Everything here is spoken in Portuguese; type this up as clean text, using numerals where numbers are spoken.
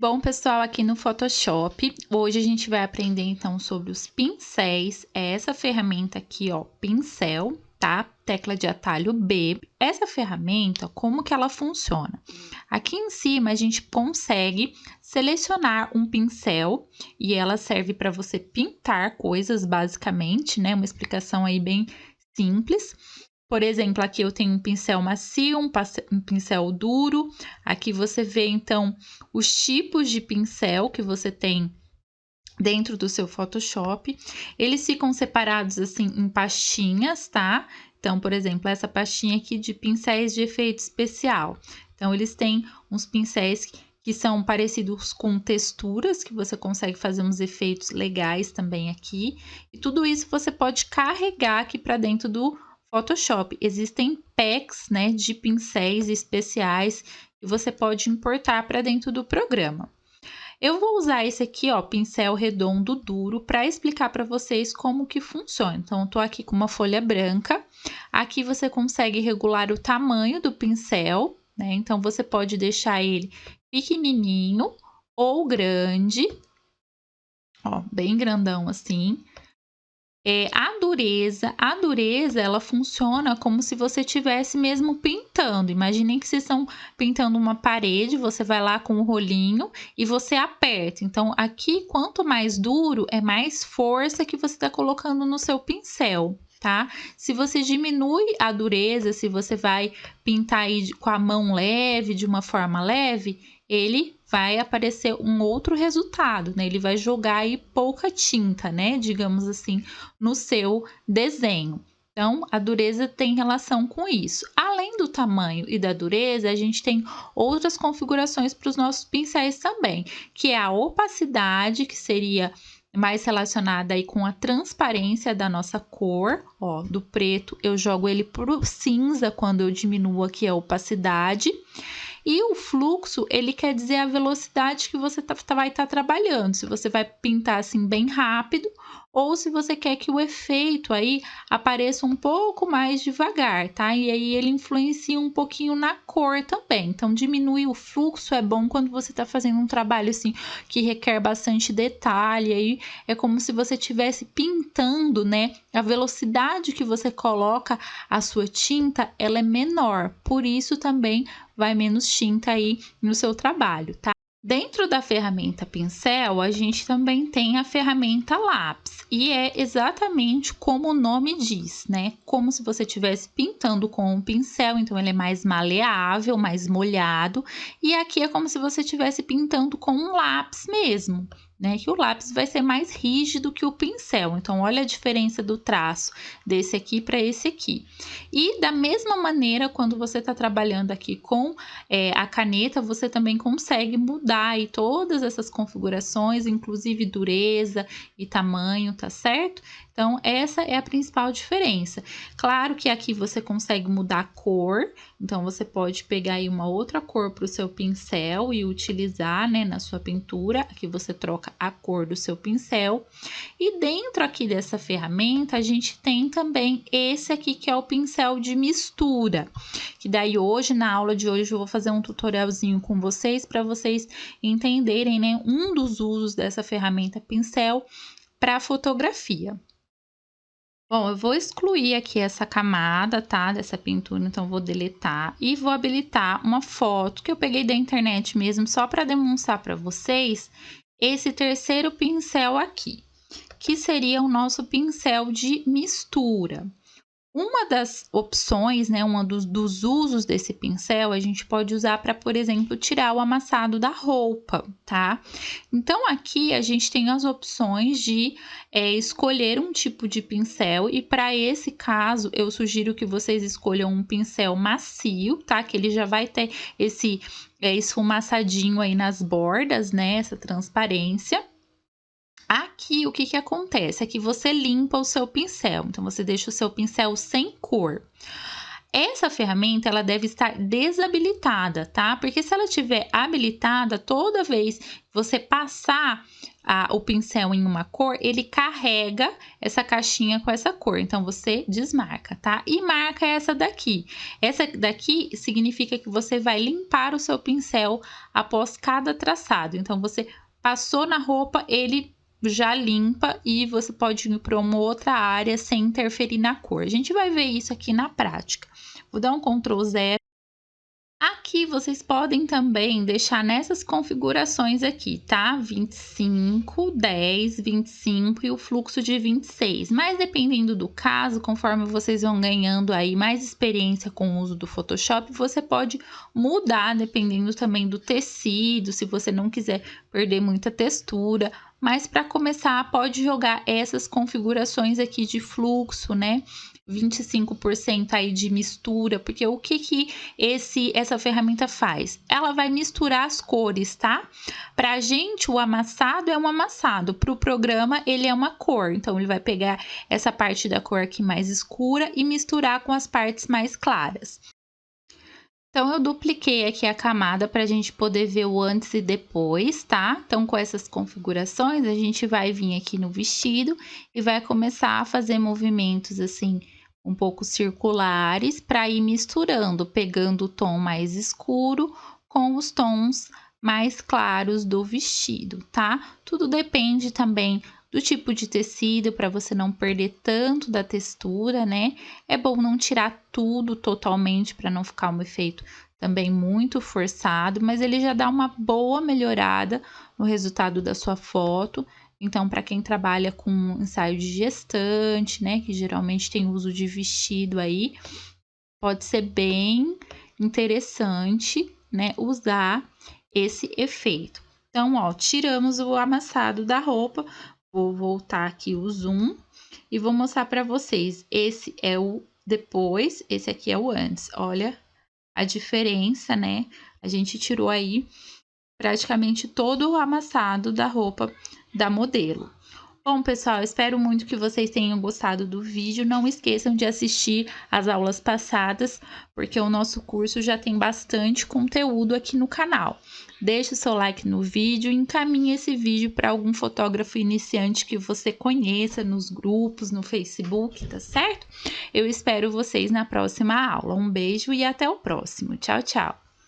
Bom, pessoal, aqui no Photoshop, hoje a gente vai aprender então sobre os pincéis. É essa ferramenta aqui, ó, pincel, tá? Tecla de atalho B. Essa ferramenta, como que ela funciona? Aqui em cima a gente consegue selecionar um pincel e ela serve para você pintar coisas, basicamente, né? Uma explicação aí bem simples. Por exemplo, aqui eu tenho um pincel macio, um pincel duro. Aqui você vê, então, os tipos de pincel que você tem dentro do seu Photoshop. Eles ficam separados, assim, em pastinhas, tá? Então, por exemplo, essa pastinha aqui de pincéis de efeito especial. Então, eles têm uns pincéis que são parecidos com texturas, que você consegue fazer uns efeitos legais também aqui. E tudo isso você pode carregar aqui para dentro do Photoshop. Existem packs, né, de pincéis especiais que você pode importar para dentro do programa. Eu vou usar esse aqui, ó, pincel redondo duro, para explicar para vocês como que funciona. Então, eu tô aqui com uma folha branca. Aqui você consegue regular o tamanho do pincel, né? Então, você pode deixar ele pequenininho ou grande, ó, bem grandão assim. A dureza, ela funciona como se você estivesse mesmo pintando. Imaginem que vocês estão pintando uma parede, você vai lá com o rolinho e você aperta. Então, aqui, quanto mais duro, é mais força que você está colocando no seu pincel, tá? Se você diminui a dureza, se você vai pintar aí com a mão leve, de uma forma leve, ele vai aparecer um outro resultado, né? Ele vai jogar aí pouca tinta, né? Digamos assim, no seu desenho. Então, a dureza tem relação com isso. Além do tamanho e da dureza, a gente tem outras configurações para os nossos pincéis também, que é a opacidade, que seria mais relacionada aí com a transparência da nossa cor, ó, do preto eu jogo ele pro cinza quando eu diminuo aqui a opacidade. E o fluxo, ele quer dizer a velocidade que você vai estar trabalhando, se você vai pintar assim bem rápido ou se você quer que o efeito aí apareça um pouco mais devagar, tá? E aí ele influencia um pouquinho na cor também. Então, diminuir o fluxo é bom quando você está fazendo um trabalho assim que requer bastante detalhe. Aí é como se você estivesse pintando, né? A velocidade que você coloca a sua tinta, ela é menor. Por isso também vai menos tinta aí no seu trabalho, tá? Dentro da ferramenta pincel, a gente também tem a ferramenta lápis e é exatamente como o nome diz, né? Como se você estivesse pintando com um pincel, então ele é mais maleável, mais molhado, e aqui é como se você estivesse pintando com um lápis mesmo, né? Que o lápis vai ser mais rígido que o pincel, então olha a diferença do traço desse aqui para esse aqui. E da mesma maneira, quando você está trabalhando aqui com a caneta, você também consegue mudar aí todas essas configurações, inclusive dureza e tamanho, tá certo? Então, essa é a principal diferença. Claro que aqui você consegue mudar a cor, então você pode pegar aí uma outra cor para o seu pincel e utilizar, né, na sua pintura. Aqui você troca a cor do seu pincel. E dentro aqui dessa ferramenta, a gente tem também esse aqui que é o pincel de mistura, que daí hoje, na aula de hoje, eu vou fazer um tutorialzinho com vocês para vocês entenderem, né, um dos usos dessa ferramenta pincel para fotografia. Bom, eu vou excluir aqui essa camada, tá, dessa pintura, então vou deletar e vou habilitar uma foto que eu peguei da internet mesmo, só para demonstrar para vocês esse terceiro pincel aqui, que seria o nosso pincel de mistura. Uma das opções, né, dos usos desse pincel, a gente pode usar para, por exemplo, tirar o amassado da roupa, tá? Então, aqui a gente tem as opções de escolher um tipo de pincel e para esse caso, eu sugiro que vocês escolham um pincel macio, tá? Que ele já vai ter esse esfumaçadinho aí nas bordas, né? Essa transparência. Aqui, o que que acontece? É que você limpa o seu pincel, então você deixa o seu pincel sem cor. essa ferramenta ela deve estar desabilitada, tá? Porque se ela estiver habilitada, toda vez que você passar o pincel em uma cor, ele carrega essa caixinha com essa cor. Então, você desmarca, tá? E marca essa daqui. Essa daqui significa que você vai limpar o seu pincel após cada traçado. Então, você passou na roupa, ele já limpa e você pode ir para uma outra área sem interferir na cor. A gente vai ver isso aqui na prática. Vou dar um Ctrl 0. Aqui vocês podem também deixar nessas configurações aqui, tá? 25, 10, 25 e o fluxo de 26. Mas dependendo do caso, conforme vocês vão ganhando aí mais experiência com o uso do Photoshop, você pode mudar dependendo também do tecido, se você não quiser perder muita textura. Mas para começar, pode jogar essas configurações aqui de fluxo, né? 25% aí de mistura, porque o que essa ferramenta faz? Ela vai misturar as cores, tá? Pra gente, o amassado é um amassado, pro programa ele é uma cor, então ele vai pegar essa parte da cor aqui mais escura e misturar com as partes mais claras. Então, eu dupliquei aqui a camada para a gente poder ver o antes e depois, tá? Então, com essas configurações, a gente vai vir aqui no vestido e vai começar a fazer movimentos assim, um pouco circulares, para ir misturando, pegando o tom mais escuro com os tons mais claros do vestido, tá? Tudo depende também do tipo de tecido, para você não perder tanto da textura, né? É bom não tirar tudo totalmente para não ficar um efeito também muito forçado, mas ele já dá uma boa melhorada no resultado da sua foto. Então, para quem trabalha com ensaio de gestante, né, que geralmente tem uso de vestido aí, pode ser bem interessante, né, usar esse efeito. Então, ó, tiramos o amassado da roupa. Vou voltar aqui o zoom e vou mostrar para vocês. Esse é o depois, esse aqui é o antes. Olha a diferença, né? A gente tirou aí praticamente todo o amassado da roupa da modelo. Bom, pessoal, espero muito que vocês tenham gostado do vídeo. Não esqueçam de assistir as aulas passadas, porque o nosso curso já tem bastante conteúdo aqui no canal. Deixe o seu like no vídeo e encaminhe esse vídeo para algum fotógrafo iniciante que você conheça nos grupos, no Facebook, tá certo? Eu espero vocês na próxima aula. Um beijo e até o próximo. Tchau, tchau!